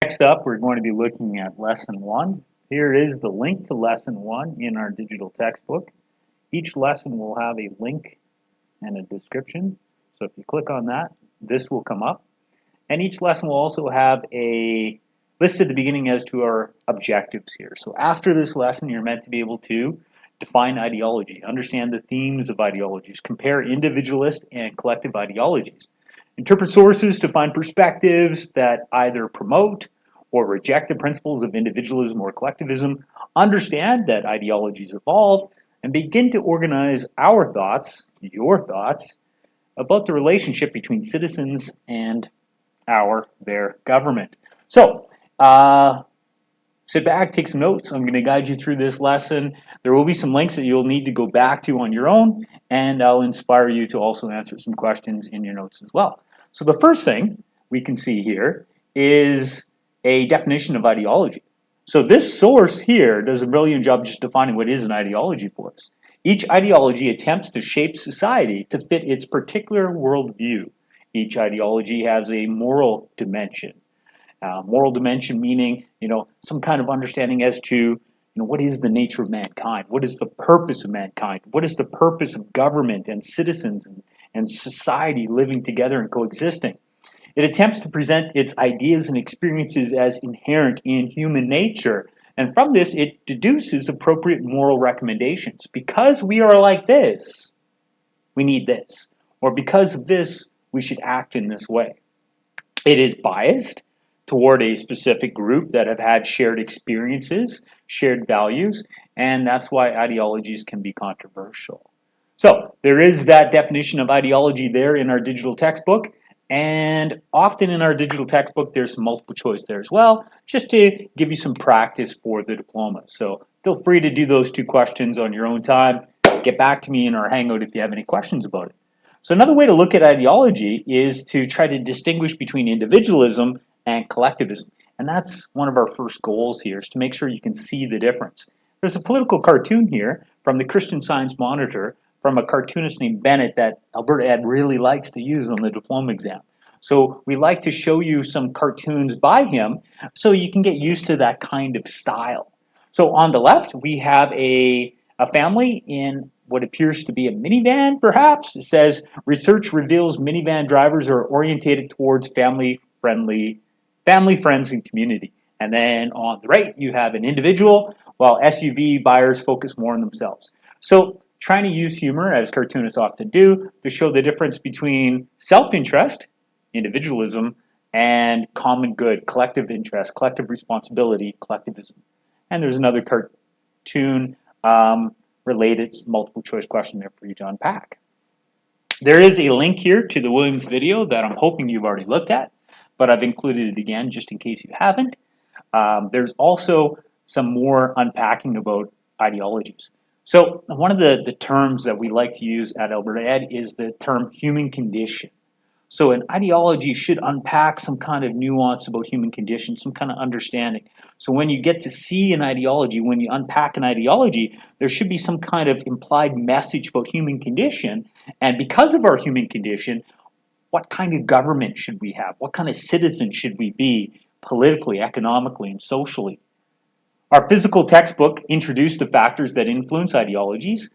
Next up, we're going to be looking at Lesson 1. Here is the link to Lesson 1 in our digital textbook. Each lesson will have a link and a description. So if you click on that, this will come up. And each lesson will also have a list at the beginning as to our objectives here. So after this lesson, you're meant to be able to define ideology, understand the themes of ideologies, compare individualist and collective ideologies, interpret sources to find perspectives that either promote or reject the principles of individualism or collectivism, understand that ideologies evolve, and begin to organize our thoughts, your thoughts, about the relationship between citizens and their government. So, sit back, take some notes. I'm going to guide you through this lesson. There will be some links that you'll need to go back to on your own, and I'll inspire you to also answer some questions in your notes as well. So the first thing we can see here is a definition of ideology. So this source here does a brilliant job just defining what is an ideology for us. Each ideology attempts to shape society to fit its particular worldview. Each ideology has a moral dimension. Moral dimension meaning, some kind of understanding as to, what is the nature of mankind? What is the purpose of mankind? What is the purpose of government and citizens and society living together and coexisting? It attempts to present its ideas and experiences as inherent in human nature. And from this, it deduces appropriate moral recommendations. Because we are like this, we need this. Or because of this, we should act in this way. It is biased toward a specific group that have had shared experiences, shared values, and that's why ideologies can be controversial. So there is that definition of ideology there in our digital textbook, and often in our digital textbook there's some multiple choice there as well, just to give you some practice for the diploma. So feel free to do those 2 questions on your own time. Get back to me in our Hangout if you have any questions about it. So another way to look at ideology is to try to distinguish between individualism and collectivism. And that's one of our first goals here, is to make sure you can see the difference. There's a political cartoon here from the Christian Science Monitor from a cartoonist named Bennett that Alberta Ed really likes to use on the diploma exam. So we like to show you some cartoons by him so you can get used to that kind of style. So on the left, we have a family in what appears to be a minivan, perhaps. It says, research reveals minivan drivers are orientated towards family, friends, and community. And then on the right, you have an individual, while SUV buyers focus more on themselves. So trying to use humor, as cartoonists often do, to show the difference between self-interest, individualism, and common good, collective interest, collective responsibility, collectivism. And there's another cartoon related multiple choice question there for you to unpack. There is a link here to the Williams video that I'm hoping you've already looked at, but I've included it again just in case you haven't. There's also some more unpacking about ideologies. So one of the terms that we like to use at Alberta Ed is the term human condition. So an ideology should unpack some kind of nuance about human condition, some kind of understanding. So when you get to see an ideology, when you unpack an ideology, there should be some kind of implied message about human condition. And because of our human condition, what kind of government should we have? What kind of citizen should we be politically, economically, and socially? Our physical textbook introduced the factors that influence ideologies,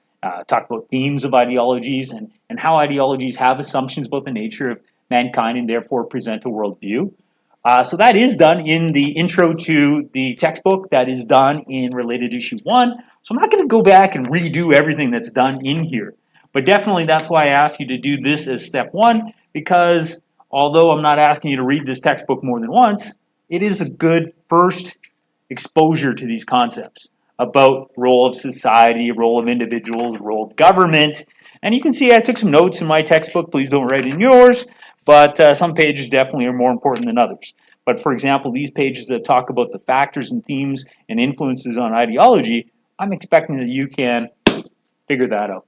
talked about themes of ideologies and how ideologies have assumptions about the nature of mankind and therefore present a worldview. So that is done in the intro to the textbook. That is done in related issue 1. So I'm not going to go back and redo everything that's done in here. But definitely that's why I asked you to do this as step 1, because although I'm not asking you to read this textbook more than once, it is a good first exposure to these concepts about role of society, role of individuals, role of government. And you can see I took some notes in my textbook. Please don't write in yours, but some pages definitely are more important than others. But for example, these pages that talk about the factors and themes and influences on ideology, I'm expecting that you can figure that out.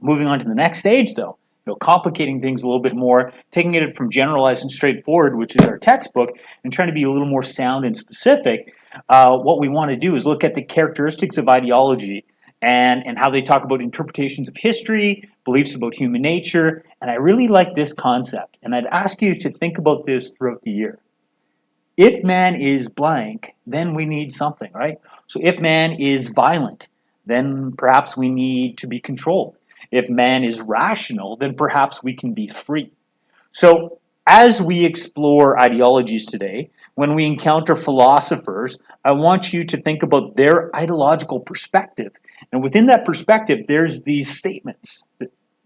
Moving on to the next stage, though, complicating things a little bit more, taking it from generalized and straightforward, which is our textbook, and trying to be a little more sound and specific. What we want to do is look at the characteristics of ideology and how they talk about interpretations of history, beliefs about human nature, and I really like this concept, and I'd ask you to think about this throughout the year. If man is blank, then we need something, right? So if man is violent, then perhaps we need to be controlled. If man is rational, then perhaps we can be free. So as we explore ideologies today, when we encounter philosophers, I want you to think about their ideological perspective. And within that perspective, there's these statements,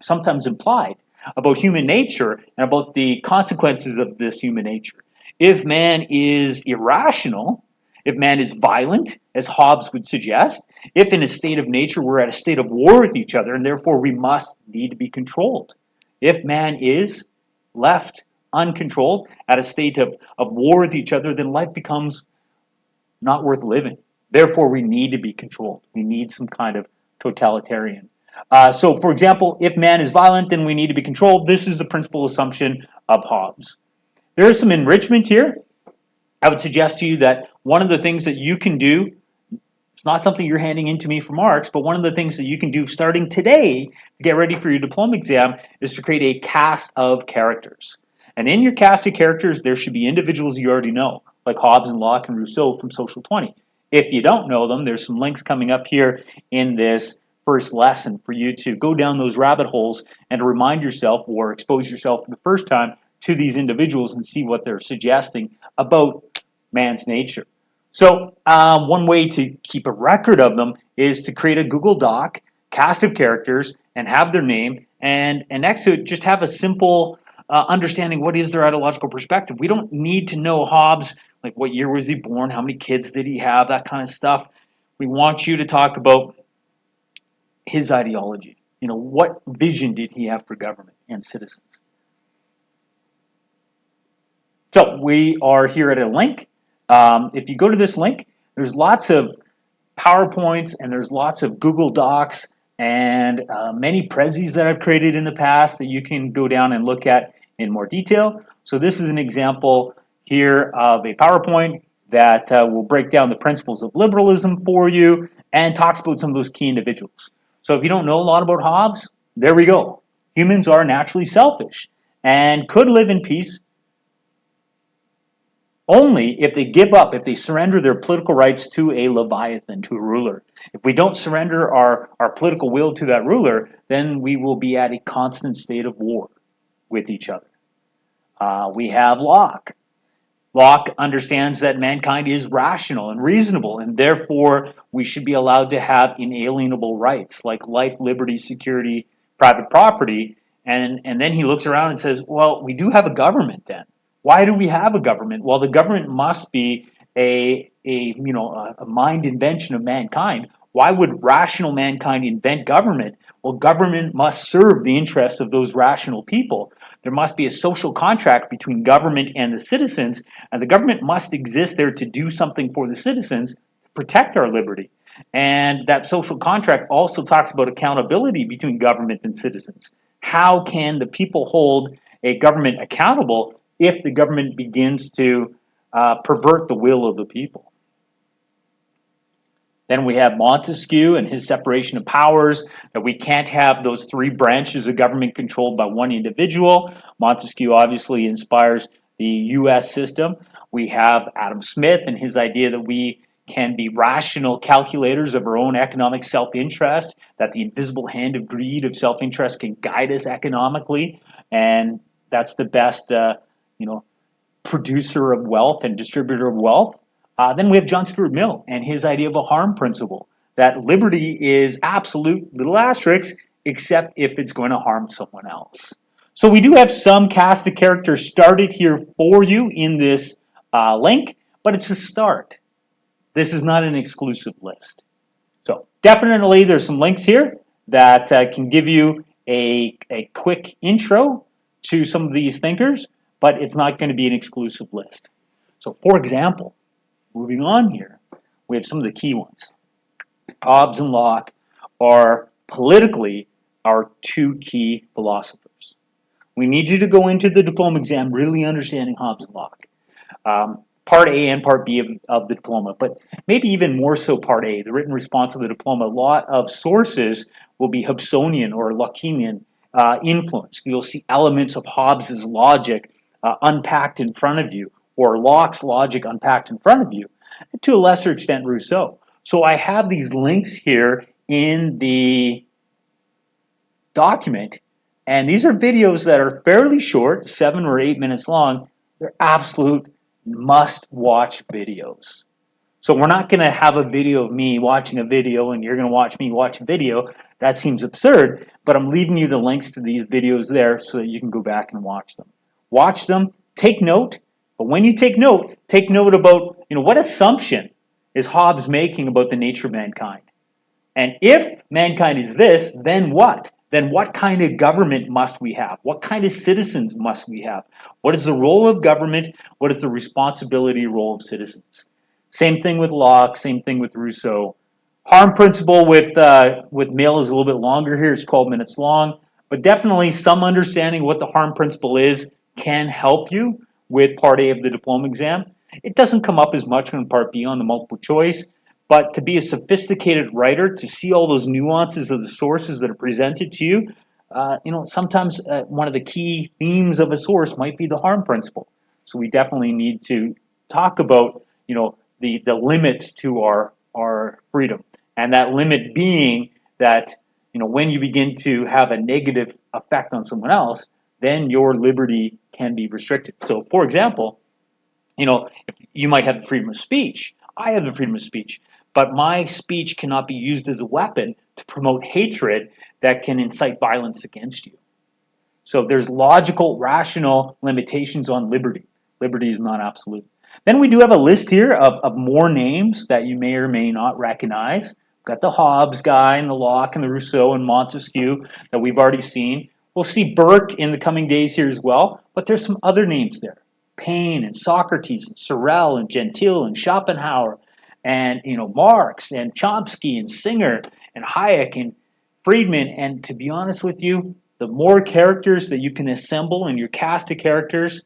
sometimes implied, about human nature and about the consequences of this human nature. If man is irrational, if man is violent, as Hobbes would suggest, if in a state of nature we're at a state of war with each other and therefore we must need to be controlled. If man is left uncontrolled at a state of war with each other, then life becomes not worth living. Therefore, we need to be controlled. We need some kind of totalitarian. So, for example, if man is violent, then we need to be controlled. This is the principal assumption of Hobbes. There is some enrichment here. I would suggest to you that one of the things that you can do, it's not something you're handing in to me from Marx, but one of the things that you can do starting today to get ready for your diploma exam is to create a cast of characters. And in your cast of characters, there should be individuals you already know, like Hobbes and Locke and Rousseau from Social 20. If you don't know them, there's some links coming up here in this first lesson for you to go down those rabbit holes and to remind yourself or expose yourself for the first time to these individuals and see what they're suggesting about man's nature. So one way to keep a record of them is to create a Google Doc, cast of characters, and have their name, and next to it, just have a simple understanding what is their ideological perspective. We don't need to know Hobbes, like what year was he born, how many kids did he have, that kind of stuff. We want you to talk about his ideology. You know, what vision did he have for government and citizens? So we are here at a link. If you go to this link, there's lots of PowerPoints and there's lots of Google Docs and many prezis that I've created in the past that you can go down and look at in more detail. So this is an example here of a PowerPoint that will break down the principles of liberalism for you and talks about some of those key individuals. So if you don't know a lot about Hobbes, there we go. Humans are naturally selfish and could live in peace only if they give up, if they surrender their political rights to a leviathan, to a ruler. If we don't surrender our political will to that ruler, then we will be at a constant state of war with each other. We have Locke. Locke understands that mankind is rational and reasonable, and therefore we should be allowed to have inalienable rights like life, liberty, security, private property. And then he looks around and says, well, we do have a government then. Why do we have a government? Well, the government must be a mind invention of mankind. Why would rational mankind invent government? Well, government must serve the interests of those rational people. There must be a social contract between government and the citizens, and the government must exist there to do something for the citizens, to protect our liberty. And that social contract also talks about accountability between government and citizens. How can the people hold a government accountable if the government begins to pervert the will of the people? Then we have Montesquieu and his separation of powers, that we can't have those three branches of government controlled by one individual. Montesquieu obviously inspires the US system. We have Adam Smith and his idea that we can be rational calculators of our own economic self-interest, that the invisible hand of greed, of self-interest, can guide us economically, and that's the best producer of wealth and distributor of wealth. Then we have John Stuart Mill and his idea of a harm principle, that liberty is absolute, little asterisk, except if it's going to harm someone else. So we do have some cast of characters started here for you in this link, but it's a start. This is not an exclusive list. So definitely there's some links here that can give you a quick intro to some of these thinkers, but it's not going to be an exclusive list. So for example, moving on here, we have some of the key ones. Hobbes and Locke are politically our two key philosophers. We need you to go into the diploma exam really understanding Hobbes and Locke. Part A and Part B of the diploma, but maybe even more so Part A, the written response of the diploma. A lot of sources will be Hobbesian or Lockean influenced. You'll see elements of Hobbes's logic unpacked in front of you. or Locke's logic unpacked in front of you, and to a lesser extent Rousseau. So I have these links here in the document, and these are videos that are fairly short, 7 or 8 minutes long. They're absolute must-watch videos. So we're not going to have a video of me watching a video and you're going to watch me watch a video. That seems absurd, but I'm leaving you the links to these videos there so that you can go back and watch them. Watch them, take note, but when you take note about, what assumption is Hobbes making about the nature of mankind? And if mankind is this, then what? Then what kind of government must we have? What kind of citizens must we have? What is the role of government? What is the responsibility role of citizens? Same thing with Locke, same thing with Rousseau. Harm principle with Mill is a little bit longer here. It's 12 minutes long. But definitely some understanding of what the harm principle is can help you with Part A of the diploma exam. It doesn't come up as much in Part B on the multiple choice. But to be a sophisticated writer, to see all those nuances of the sources that are presented to you, sometimes one of the key themes of a source might be the harm principle. So we definitely need to talk about, the limits to our freedom. And that limit being that, when you begin to have a negative effect on someone else, then your liberty can be restricted. So, for example, if you might have the freedom of speech. I have the freedom of speech. But my speech cannot be used as a weapon to promote hatred that can incite violence against you. So there's logical, rational limitations on liberty. Liberty is not absolute. Then we do have a list here of more names that you may or may not recognize. We've got the Hobbes guy and the Locke and the Rousseau and Montesquieu that we've already seen. We'll see Burke in the coming days here as well, but there's some other names there. Paine and Socrates and Sorel and Gentile and Schopenhauer and Marx and Chomsky and Singer and Hayek and Friedman. And to be honest with you, the more characters that you can assemble in your cast of characters,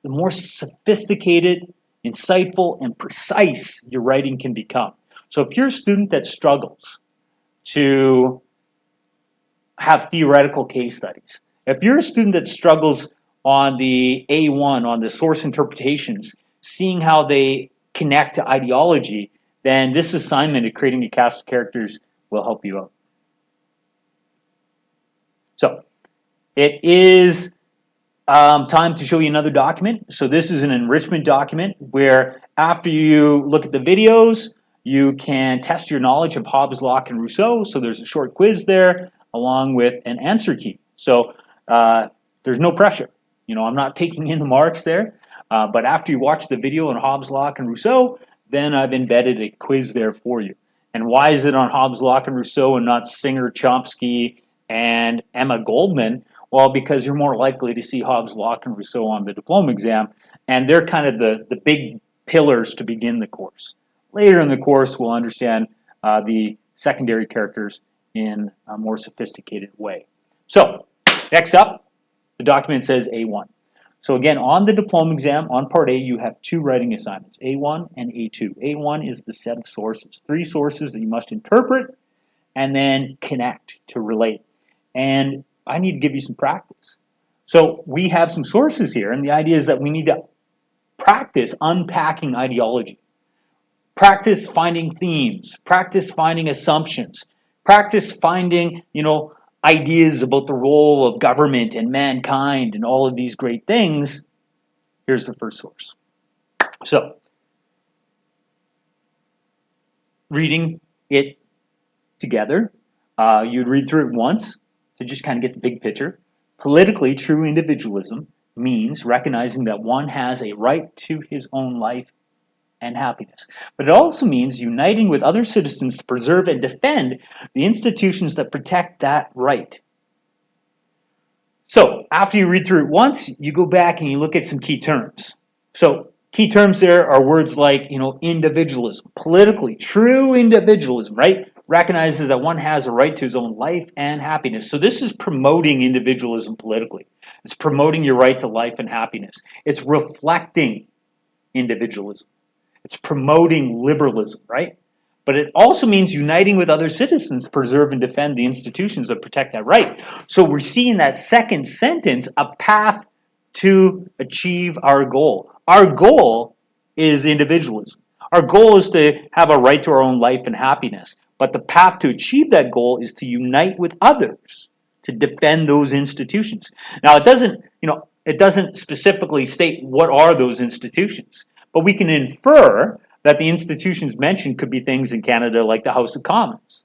the more sophisticated, insightful, and precise your writing can become. So if you're a student that struggles to have theoretical case studies, if you're a student that struggles on the A1, on the source interpretations, seeing how they connect to ideology, then this assignment of creating a cast of characters will help you out. So it is time to show you another document. So this is an enrichment document where after you look at the videos, you can test your knowledge of Hobbes, Locke, and Rousseau. So there's a short quiz there along with an answer key. So there's no pressure. I'm not taking in the marks there. But after you watch the video on Hobbes, Locke, and Rousseau, then I've embedded a quiz there for you. And why is it on Hobbes, Locke, and Rousseau and not Singer, Chomsky, and Emma Goldman? Well, because you're more likely to see Hobbes, Locke, and Rousseau on the diploma exam, and they're kind of the big pillars to begin the course. Later in the course, we'll understand the secondary characters in a more sophisticated way. So, next up, the document says A1. So again, on the diploma exam, on Part A, you have 2 writing assignments, A1 and A2. A1 is the set of sources, 3 sources that you must interpret and then connect to relate. And I need to give you some practice. So we have some sources here, and the idea is that we need to practice unpacking ideology. Practice finding themes, practice finding assumptions, practice finding, ideas about the role of government and mankind and all of these great things. Here's the first source. So, reading it together, you'd read through it once to just kind of get the big picture. Politically, true individualism means recognizing that one has a right to his own life and happiness. But it also means uniting with other citizens to preserve and defend the institutions that protect that right. So, after you read through it once, you go back and you look at some key terms. So, key terms there are words like, individualism. Politically, true individualism, right? Recognizes that one has a right to his own life and happiness. So this is promoting individualism politically. It's promoting your right to life and happiness. It's reflecting individualism. It's promoting liberalism, right? But it also means uniting with other citizens to preserve and defend the institutions that protect that right. So we're seeing that second sentence, a path to achieve our goal, Our goal is individualism. Our goal is to have a right to our own life and happiness. But the path to achieve that goal is to unite with others to defend those institutions. Now, it doesn't specifically state what are those institutions, but we can infer that the institutions mentioned could be things in Canada like the House of Commons,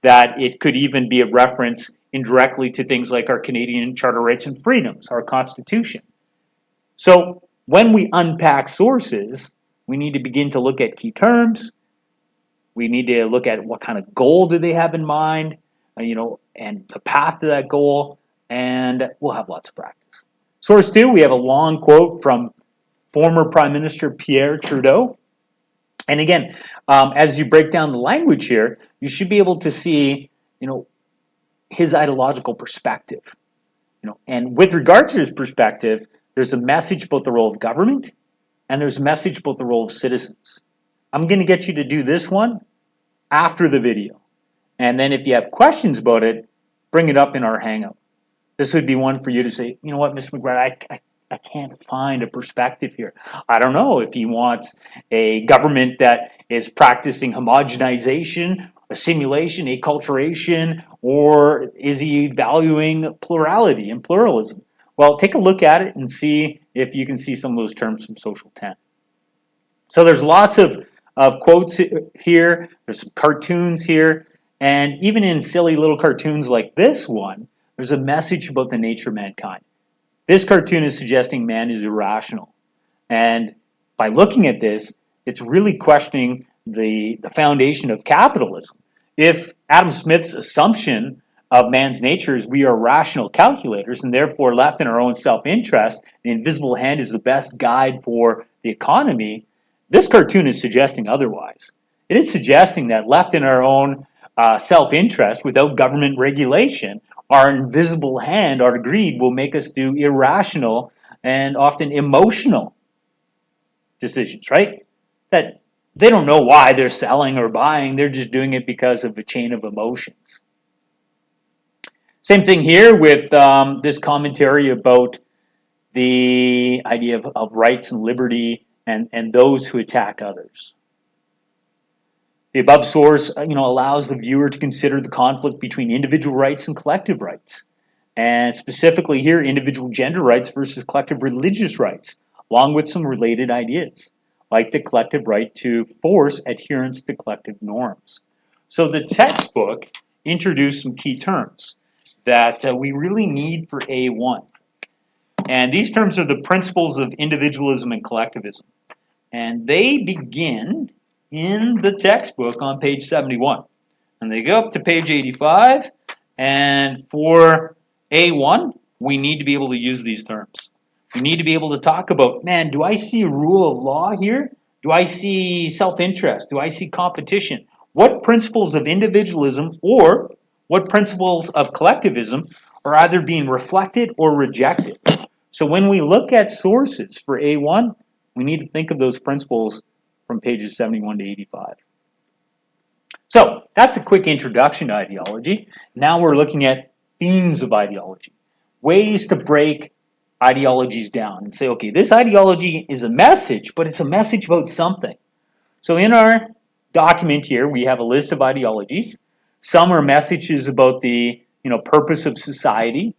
that it could even be a reference indirectly to things like our Canadian Charter of Rights and Freedoms, our Constitution. So when we unpack sources, we need to begin to look at key terms. We need to look at what kind of goal do they have in mind, and the path to that goal, and we'll have lots of practice. Source 2, we have a long quote from former Prime Minister Pierre Trudeau. And again, as you break down the language here, you should be able to see, his ideological perspective. And with regard to his perspective, there's a message about the role of government, and there's a message about the role of citizens. I'm going to get you to do this one after the video. And then if you have questions about it, bring it up in our Hangout. This would be one for you to say, you know what, Mr. McGrath, I can't find a perspective here. I don't know if he wants a government that is practicing homogenization, assimilation, acculturation, or is he valuing plurality and pluralism? Well, take a look at it and see if you can see some of those terms from Social 10. So there's lots of quotes here, there's some cartoons here, and even in silly little cartoons like this one, there's a message about the nature of mankind. This cartoon is suggesting man is irrational. And by looking at this, it's really questioning the foundation of capitalism. If Adam Smith's assumption of man's nature is we are rational calculators and therefore left in our own self-interest, the invisible hand is the best guide for the economy, this cartoon is suggesting otherwise. It is suggesting that left in our own self-interest without government regulation, our invisible hand, our greed, will make us do irrational and often emotional decisions, right? That they don't know why they're selling or buying, they're just doing it because of a chain of emotions. Same thing here with this commentary about the idea of rights and liberty and those who attack others. The above source, allows the viewer to consider the conflict between individual rights and collective rights. And specifically here, individual gender rights versus collective religious rights, along with some related ideas, like the collective right to force adherence to collective norms. So the textbook introduced some key terms that we really need for A1. And these terms are the principles of individualism and collectivism. And they begin in the textbook on page 71. And they go up to page 85. And for A1, we need to be able to use these terms. We need to be able to talk about, man, do I see a rule of law here? Do I see self-interest? Do I see competition? What principles of individualism or what principles of collectivism are either being reflected or rejected? So when we look at sources for A1, we need to think of those principles from pages 71 to 85. So that's a quick introduction to ideology. Now we're looking at themes of ideology, ways to break ideologies down and say, okay, this ideology is a message, but it's a message about something. So in our document here, we have a list of ideologies. Some are messages about the purpose of society.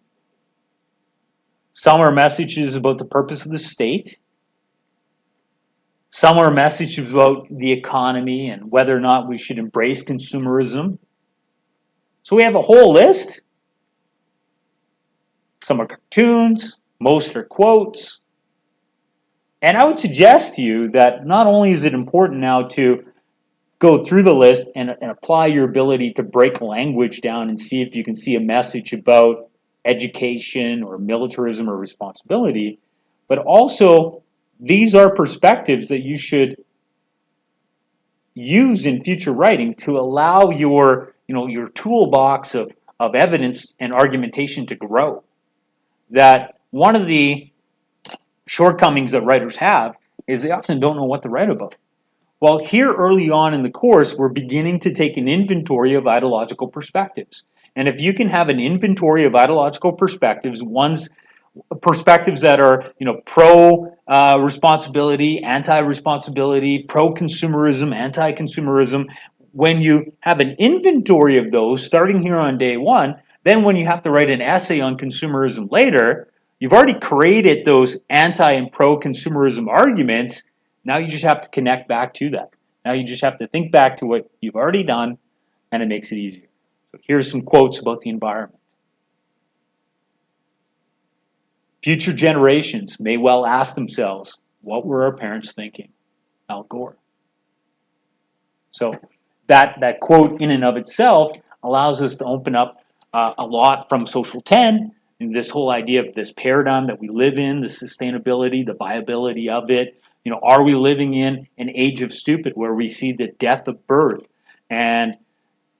Some are messages about the purpose of the state. Some are messages about the economy and whether or not we should embrace consumerism. So we have a whole list. Some are cartoons, most are quotes. And I would suggest to you that not only is it important now to go through the list and apply your ability to break language down and see if you can see a message about education or militarism or responsibility, but also these are perspectives that you should use in future writing to allow your toolbox of evidence and argumentation to grow. That one of the shortcomings that writers have is they often don't know what to write about. Well, here early on in the course, we're beginning to take an inventory of ideological perspectives. And if you can have an inventory of ideological perspectives, ones perspectives that are, pro responsibility, anti-responsibility, pro-consumerism, anti-consumerism. When you have an inventory of those starting here on day one, then when you have to write an essay on consumerism later, you've already created those anti and pro-consumerism arguments. Now you just have to connect back to that. Now you just have to think back to what you've already done, and it makes it easier. So here's some quotes about the environment. Future generations may well ask themselves, what were our parents thinking? Al Gore. So that quote in and of itself allows us to open up a lot from Social 10 and this whole idea of this paradigm that we live in, the sustainability, the viability of it. Are we living in an age of stupid where we see the death of birth? And,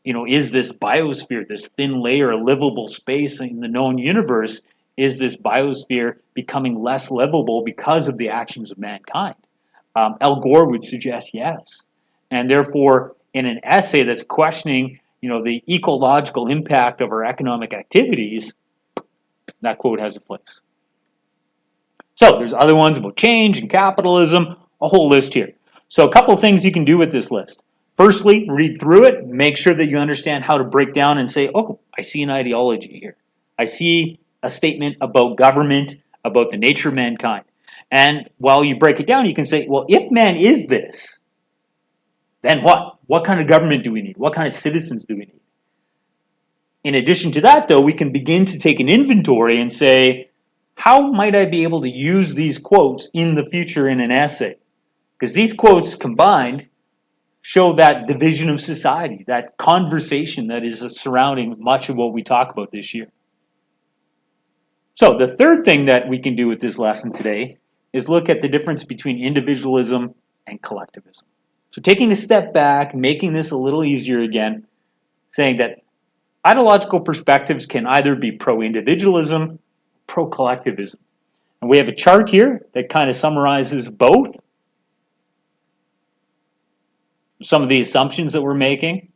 is this biosphere, this thin layer, a livable space in the known universe, is this biosphere becoming less livable because of the actions of mankind? Al Gore would suggest yes. And therefore, in an essay that's questioning, the ecological impact of our economic activities, that quote has a place. So there's other ones about change and capitalism, a whole list here. So a couple of things you can do with this list. Firstly, read through it, make sure that you understand how to break down and say, oh, I see an ideology here. I see a statement about government, about the nature of mankind. And while you break it down, you can say, well, if man is this, then what? What kind of government do we need? What kind of citizens do we need? In addition to that, though, we can begin to take an inventory and say, how might I be able to use these quotes in the future in an essay? Because these quotes combined show that division of society, that conversation that is surrounding much of what we talk about this year. So the third thing that we can do with this lesson today is look at the difference between individualism and collectivism. So taking a step back, making this a little easier again, saying that ideological perspectives can either be pro-individualism, pro-collectivism. And we have a chart here that kind of summarizes both. Some of the assumptions that we're making.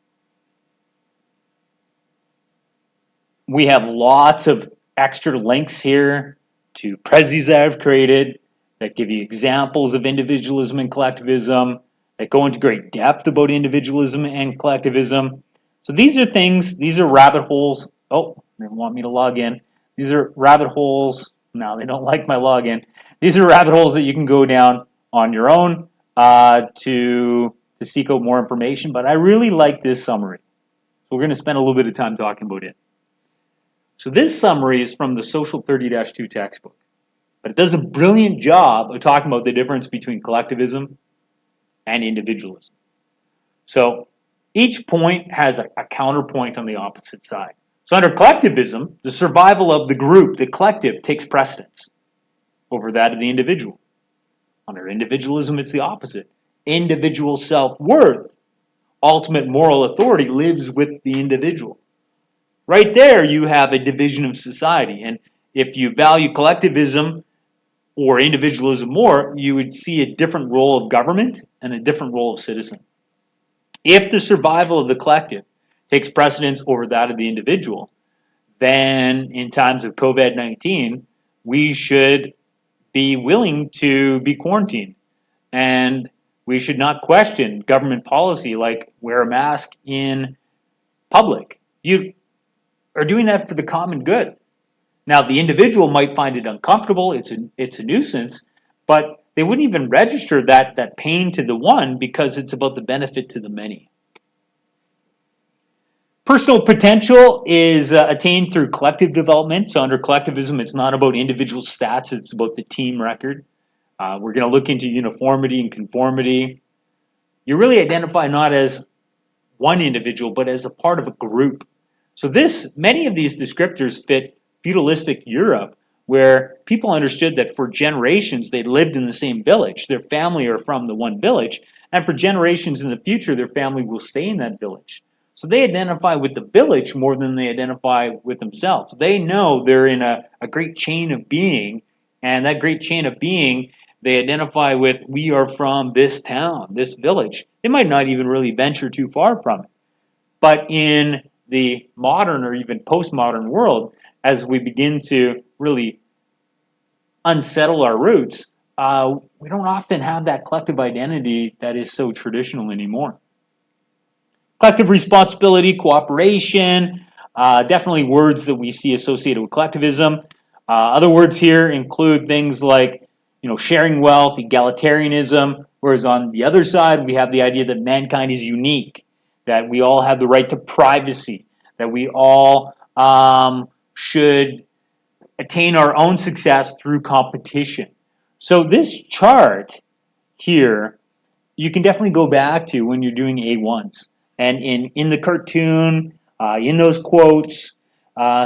We have lots of extra links here to prezzies that I've created that give you examples of individualism and collectivism, that go into great depth about individualism and collectivism. So these are things, these are rabbit holes. Oh, they want me to log in. These are rabbit holes. No, they don't like my login. These are rabbit holes that you can go down on your own to seek out more information. But I really like this summary. So we're going to spend a little bit of time talking about it. So this summary is from the Social 30-2 textbook. But it does a brilliant job of talking about the difference between collectivism and individualism. So each point has a counterpoint on the opposite side. So under collectivism, the survival of the group, the collective, takes precedence over that of the individual. Under individualism, it's the opposite. Individual self-worth, ultimate moral authority, lives with the individual. Right there, you have a division of society. And if you value collectivism or individualism more, you would see a different role of government and a different role of citizen. If the survival of the collective takes precedence over that of the individual, then in times of COVID-19, we should be willing to be quarantined. And we should not question government policy like wear a mask in public. You are doing that for the common good. Now, the individual might find it uncomfortable, it's a nuisance, but they wouldn't even register that pain to the one because it's about the benefit to the many. Personal potential is attained through collective development. So under collectivism, it's not about individual stats, it's about the team record. We're going to look into uniformity and conformity. You really identify not as one individual, but as a part of a group. So many of these descriptors fit feudalistic Europe, where people understood that for generations they lived in the same village. Their family are from the one village, and for generations in the future, their family will stay in that village. So they identify with the village more than they identify with themselves. They know they're in a great chain of being, and that great chain of being, they identify with, we are from this town, this village. They might not even really venture too far from it. But in the modern or even postmodern world, as we begin to really unsettle our roots, we don't often have that collective identity that is so traditional anymore. Collective responsibility, cooperation, definitely words that we see associated with collectivism. Other words here include things like, sharing wealth, egalitarianism, whereas on the other side, we have the idea that mankind is unique, that we all have the right to privacy, that we all should attain our own success through competition. So this chart here, you can definitely go back to when you're doing A1s. And in the cartoon, in those quotes,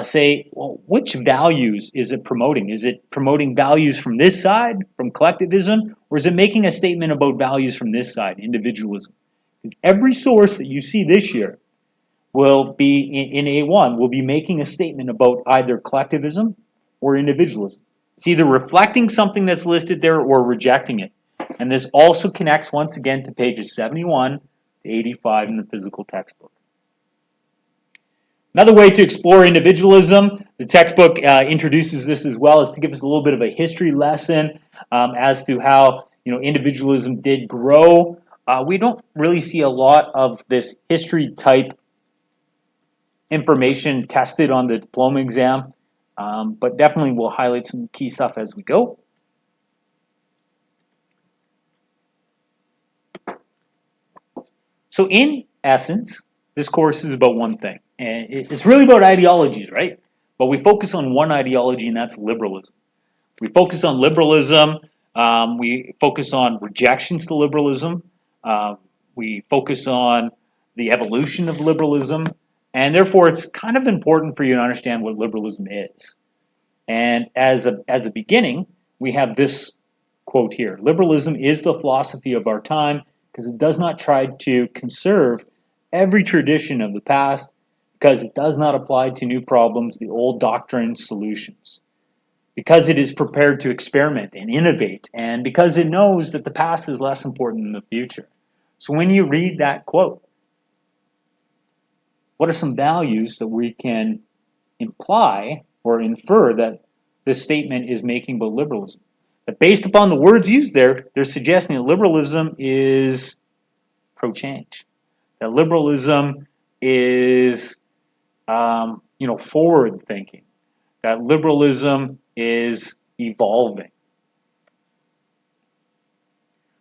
say, well, which values is it promoting? Is it promoting values from this side, from collectivism, or is it making a statement about values from this side, individualism? Because every source that you see this year will be, in A1, will be making a statement about either collectivism or individualism. It's either reflecting something that's listed there or rejecting it. And this also connects once again to pages 71 to 85 in the physical textbook. Another way to explore individualism, the textbook introduces this as well, is to give us a little bit of a history lesson as to how individualism did grow. We don't really see a lot of this history type information tested on the diploma exam, but definitely we'll highlight some key stuff as we go. So in essence, this course is about one thing, and it's really about ideologies, right? But we focus on one ideology, and that's liberalism. We focus on liberalism, we focus on rejections to liberalism, we focus on the evolution of liberalism, and therefore it's kind of important for you to understand what liberalism is. And as a beginning, we have this quote here: liberalism is the philosophy of our time because it does not try to conserve every tradition of the past, because it does not apply to new problems the old doctrine solutions, because it is prepared to experiment and innovate, and because it knows that the past is less important than the future. So when you read that quote, what are some values that we can imply or infer that this statement is making about liberalism? That based upon the words used there, they're suggesting that liberalism is pro-change, that liberalism is forward thinking, that liberalism is evolving.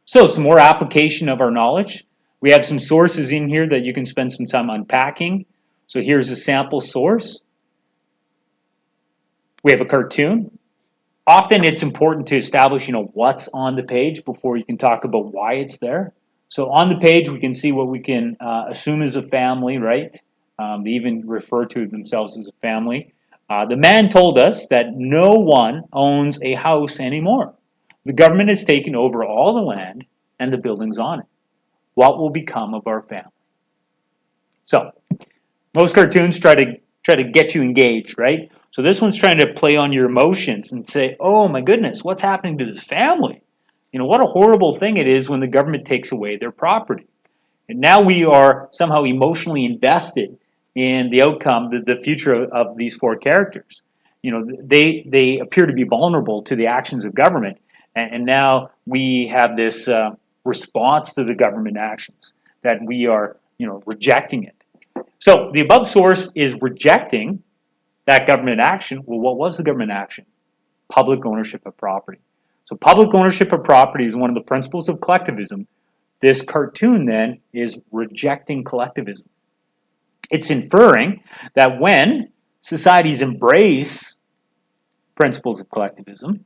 So some more application of our knowledge. We have some sources in here that you can spend some time unpacking. So here's a sample source. We have a cartoon. Often it's important to establish, what's on the page before you can talk about why it's there. So on the page, we can see what we can assume is a family, right? They even refer to themselves as a family. The man told us that no one owns a house anymore. The government has taken over all the land and the buildings on it. What will become of our family? So most cartoons try to get you engaged, right? So this one's trying to play on your emotions and say, oh my goodness, what's happening to this family? What a horrible thing it is when the government takes away their property. And now we are somehow emotionally invested in the outcome, the future of these four characters. They appear to be vulnerable to the actions of government, and now we have this response to the government actions, that we are rejecting it. So the above source is rejecting that government action. Well, what was the government action? Public ownership of property. So public ownership of property is one of the principles of collectivism. This cartoon then is rejecting collectivism. It's inferring that when societies embrace principles of collectivism,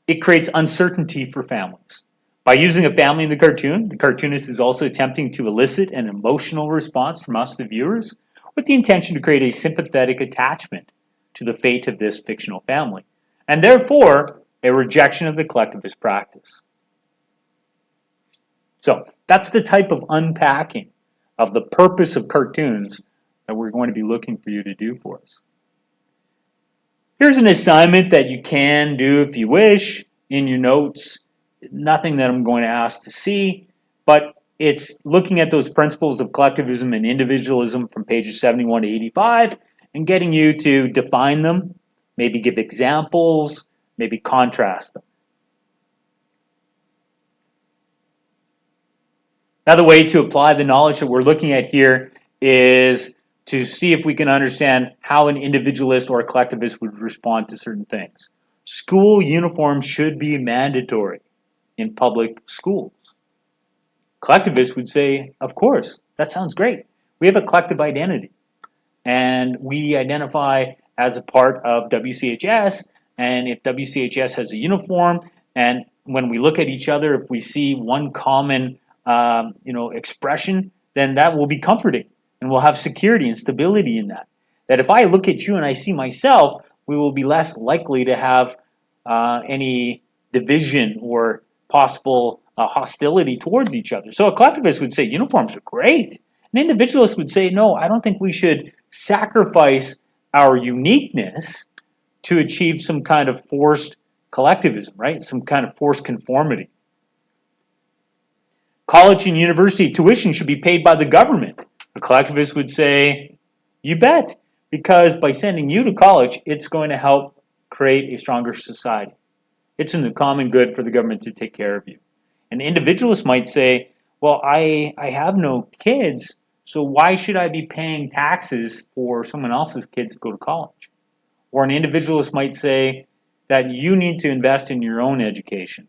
it creates uncertainty for families. By using a family in the cartoonist is also attempting to elicit an emotional response from us, the viewers, with the intention to create a sympathetic attachment to the fate of this fictional family, and therefore a rejection of the collectivist practice. So that's the type of unpacking of the purpose of cartoons that we're going to be looking for you to do for us. Here's an assignment that you can do if you wish in your notes. Nothing that I'm going to ask to see, but it's looking at those principles of collectivism and individualism from pages 71 to 85 and getting you to define them, maybe give examples, maybe contrast them. Another way to apply the knowledge that we're looking at here is to see if we can understand how an individualist or a collectivist would respond to certain things. School uniforms should be mandatory in public schools. Collectivists would say, of course, that sounds great. We have a collective identity, and we identify as a part of WCHS, and if WCHS has a uniform, and when we look at each other, if we see one common expression, then that will be comforting, and we'll have security and stability in that. That if I look at you and I see myself, we will be less likely to have any division or possible hostility towards each other. So a collectivist would say uniforms are great. An individualist would say, no, I don't think we should sacrifice our uniqueness to achieve some kind of forced collectivism, right? Some kind of forced conformity. College and university tuition should be paid by the government. A collectivist would say, you bet, because by sending you to college, it's going to help create a stronger society. It's in the common good for the government to take care of you. An individualist might say, well, I have no kids, so why should I be paying taxes for someone else's kids to go to college? Or an individualist might say that you need to invest in your own education.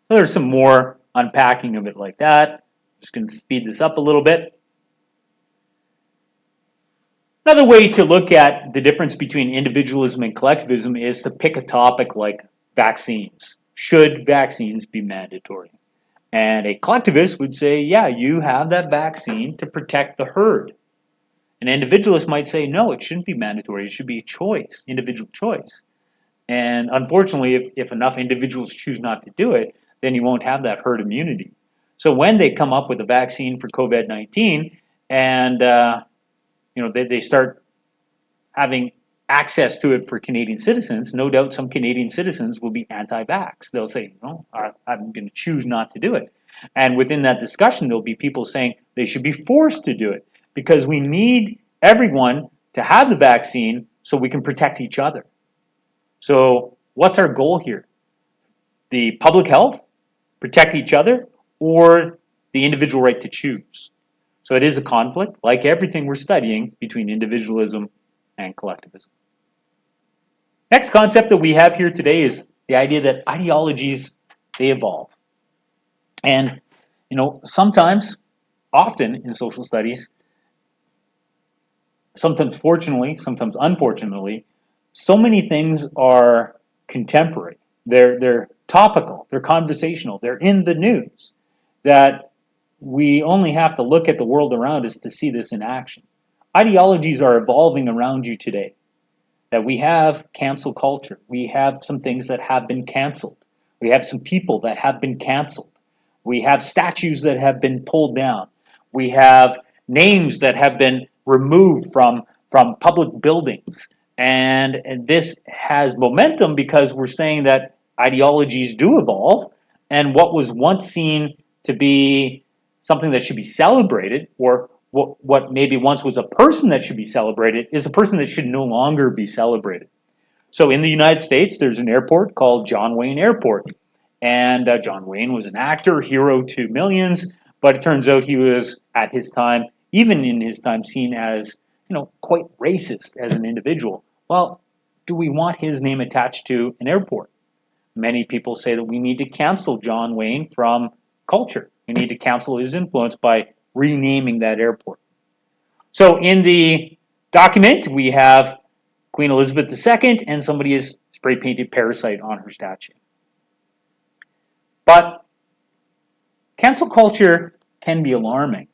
So there's some more unpacking of it like that. I'm just going to speed this up a little bit. Another way to look at the difference between individualism and collectivism is to pick a topic like vaccines. Should vaccines be mandatory? And a collectivist would say, yeah, you have that vaccine to protect the herd. An individualist might say, no, it shouldn't be mandatory. It should be a choice, individual choice. And unfortunately, if enough individuals choose not to do it, then you won't have that herd immunity. So when they come up with a vaccine for COVID-19 and they start having access to it for Canadian citizens, no doubt some Canadian citizens will be anti-vax. They'll say, no, I'm going to choose not to do it. And within that discussion, there'll be people saying they should be forced to do it because we need everyone to have the vaccine so we can protect each other. So what's our goal here? The public health, protect each other, or the individual right to choose? So it is a conflict, like everything we're studying, between individualism and collectivism. Next concept that we have here today is the idea that ideologies, they evolve. And, sometimes, often in social studies, sometimes fortunately, sometimes unfortunately, so many things are contemporary. They're topical, they're conversational, they're in the news, that we only have to look at the world around us to see this in action. Ideologies are evolving around you today. That we have cancel culture. We have some things that have been canceled. We have some people that have been canceled. We have statues that have been pulled down. We have names that have been removed from public buildings. And this has momentum because we're saying that ideologies do evolve, and what was once seen to be something that should be celebrated, or what maybe once was a person that should be celebrated, is a person that should no longer be celebrated. So in the United States, there's an airport called John Wayne Airport. And John Wayne was an actor, hero to millions, but it turns out he was, at his time, even in his time, seen as, quite racist as an individual. Well, do we want his name attached to an airport? Many people say that we need to cancel John Wayne from culture. We need to cancel his influence by renaming that airport. So in the document, we have Queen Elizabeth II, and somebody has spray painted "Parasite" on her statue. But cancel culture can be alarming.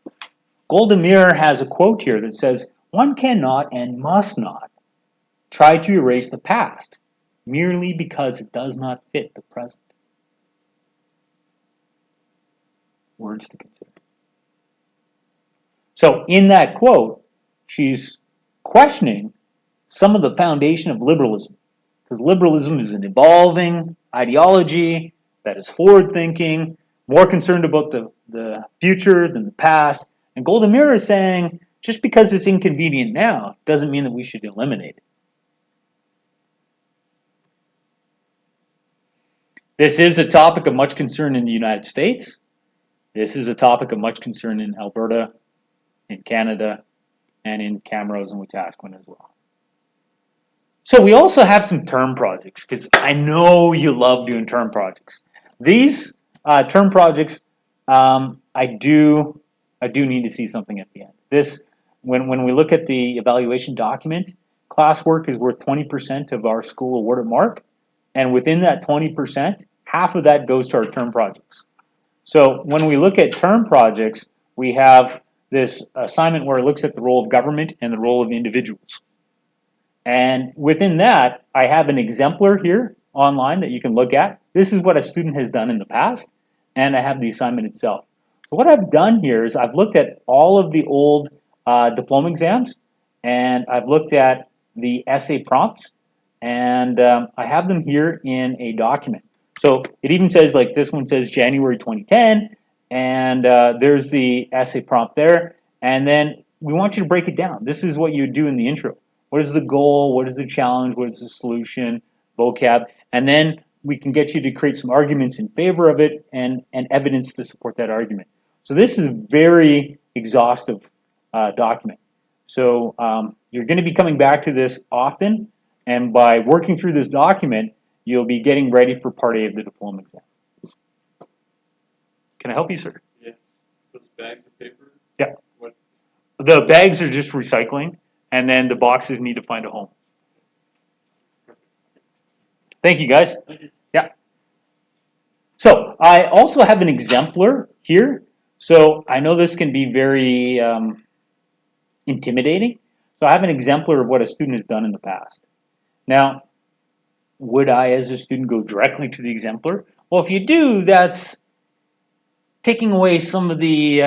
Golda Meir has a quote here that says, "One cannot and must not try to erase the past merely because it does not fit the present." Words to consider. So in that quote, she's questioning some of the foundation of liberalism, because liberalism is an evolving ideology that is forward-thinking, more concerned about the future than the past. And Golda Meir is saying, just because it's inconvenient now doesn't mean that we should eliminate it. This is a topic of much concern in the United States. This is a topic of much concern in Alberta, in Canada, and in Camrose and Wetaskiwin as well. So we also have some term projects, because I know you love doing term projects. These term projects, I do need to see something at the end. This, when we look at the evaluation document, classwork is worth 20% of our school awarded mark, and within that 20%, half of that goes to our term projects. So when we look at term projects, we have this assignment where it looks at the role of government and the role of individuals. And within that, I have an exemplar here online that you can look at. This is what a student has done in the past, and I have the assignment itself. So what I've done here is I've looked at all of the old diploma exams, and I've looked at the essay prompts, and I have them here in a document. So it even says, like this one says January 2010, and there's the essay prompt there, and then we want you to break it down. This is what you do in the intro. What is the goal? What is the challenge? What is the solution? Vocab. And then we can get you to create some arguments in favor of it and evidence to support that argument. So this is a very exhaustive document. So you're going to be coming back to this often, and by working through this document, you'll be getting ready for Part A of the diploma exam. Can I help you, sir? Yes. Those bags of paper? Yeah. What? The bags are just recycling, and then the boxes need to find a home. Thank you, guys. Thank you. Yeah. So I also have an exemplar here. So I know this can be very intimidating. So I have an exemplar of what a student has done in the past. Now, would I, as a student, go directly to the exemplar? Well, if you do, that's taking away some of the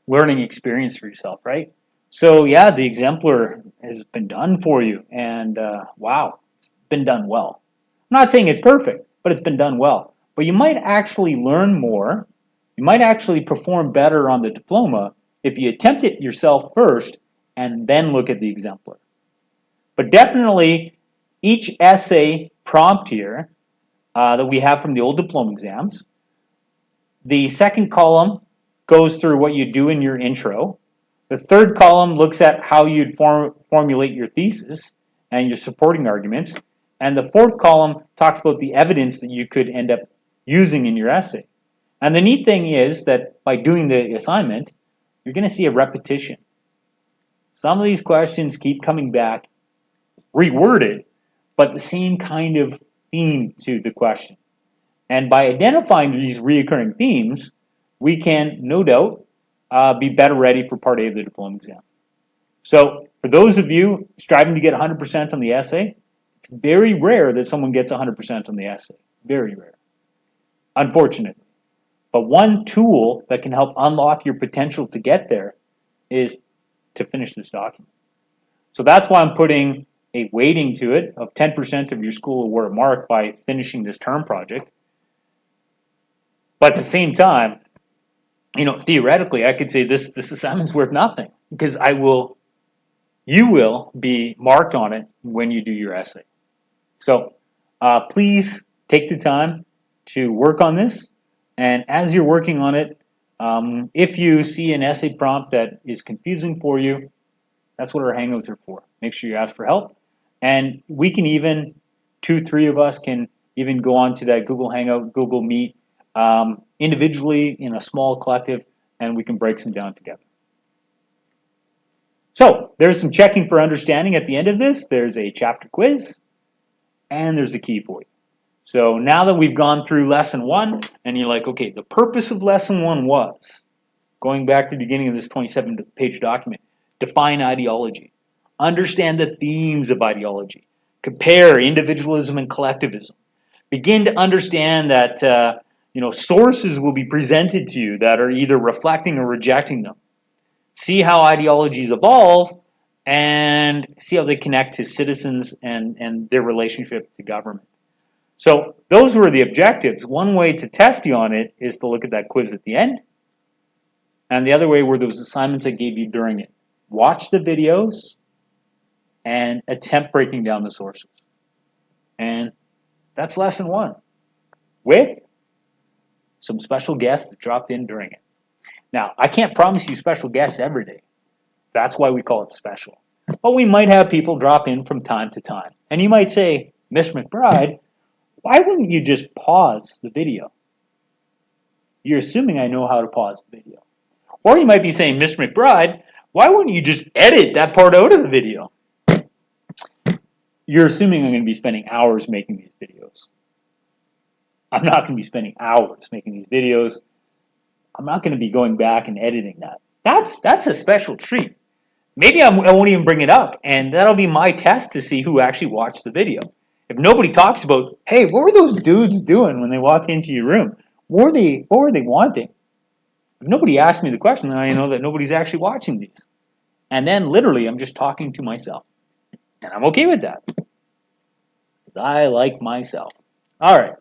learning experience for yourself, right? So yeah, the exemplar has been done for you, and wow, it's been done well. I'm not saying it's perfect, but it's been done well. But you might actually learn more, you might actually perform better on the diploma if you attempt it yourself first and then look at the exemplar. But definitely, each essay prompt here that we have from the old diploma exams, the second column goes through what you do in your intro. The third column looks at how you'd formulate your thesis and your supporting arguments. And the fourth column talks about the evidence that you could end up using in your essay. And the neat thing is that by doing the assignment, you're going to see a repetition. Some of these questions keep coming back, reworded, but the same kind of theme to the question. And by identifying these recurring themes, we can, no doubt, be better ready for Part A of the diploma exam. So for those of you striving to get 100% on the essay, it's very rare that someone gets 100% on the essay. Very rare, unfortunately. But one tool that can help unlock your potential to get there is to finish this document. So that's why I'm putting a weighting to it of 10% of your school award mark by finishing this term project. But at the same time, theoretically, I could say this assignment's worth nothing because you will be marked on it when you do your essay. So please take the time to work on this. And as you're working on it, if you see an essay prompt that is confusing for you, that's what our Hangouts are for. Make sure you ask for help. And we can even, 2-3 of us can even go on to that Google Hangout, Google Meet, individually in a small collective, and we can break some down together. So there's some checking for understanding at the end of this. There's a chapter quiz, and there's a key for you. So now that we've gone through lesson 1, and you're like, okay, the purpose of lesson 1 was, going back to the beginning of this 27-page document, define ideology, understand the themes of ideology, compare individualism and collectivism, begin to understand that sources will be presented to you that are either reflecting or rejecting them. See how ideologies evolve and see how they connect to citizens and their relationship to government. So those were the objectives. One way to test you on it is to look at that quiz at the end. And the other way were those assignments I gave you during it. Watch the videos and attempt breaking down the sources. And that's lesson 1. with some special guests that dropped in during it. Now, I can't promise you special guests every day. That's why we call it special. But we might have people drop in from time to time. And you might say, Miss McBride, why wouldn't you just pause the video? You're assuming I know how to pause the video. Or you might be saying, Miss McBride, why wouldn't you just edit that part out of the video? You're assuming I'm going to be spending hours making these videos. I'm not going to be spending hours making these videos. I'm not going to be going back and editing that. That's a special treat. Maybe I won't even bring it up, and that'll be my test to see who actually watched the video. If nobody talks about, hey, what were those dudes doing when they walked into your room? What were they wanting? If nobody asks me the question, then I know that nobody's actually watching these. And then literally I'm just talking to myself. And I'm okay with that. Because I like myself. All right.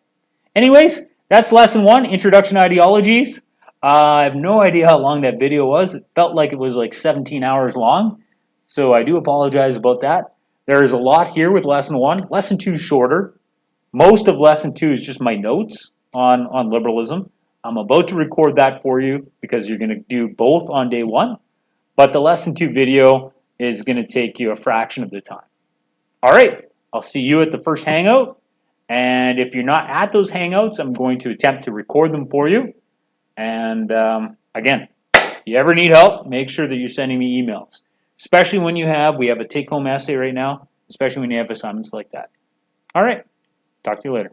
Anyways, that's lesson 1, Introduction to Ideologies. I have no idea how long that video was. It felt like it was like 17 hours long. So I do apologize about that. There is a lot here with lesson 1. Lesson 2 is shorter. Most of lesson 2 is just my notes on liberalism. I'm about to record that for you because you're going to do both on day 1. But the lesson 2 video is going to take you a fraction of the time. All right. I'll see you at the first hangout. And if you're not at those hangouts, I'm going to attempt to record them for you. And again, if you ever need help, make sure that you're sending me emails. Especially when we have a take-home essay right now, especially when you have assignments like that. All right. Talk to you later.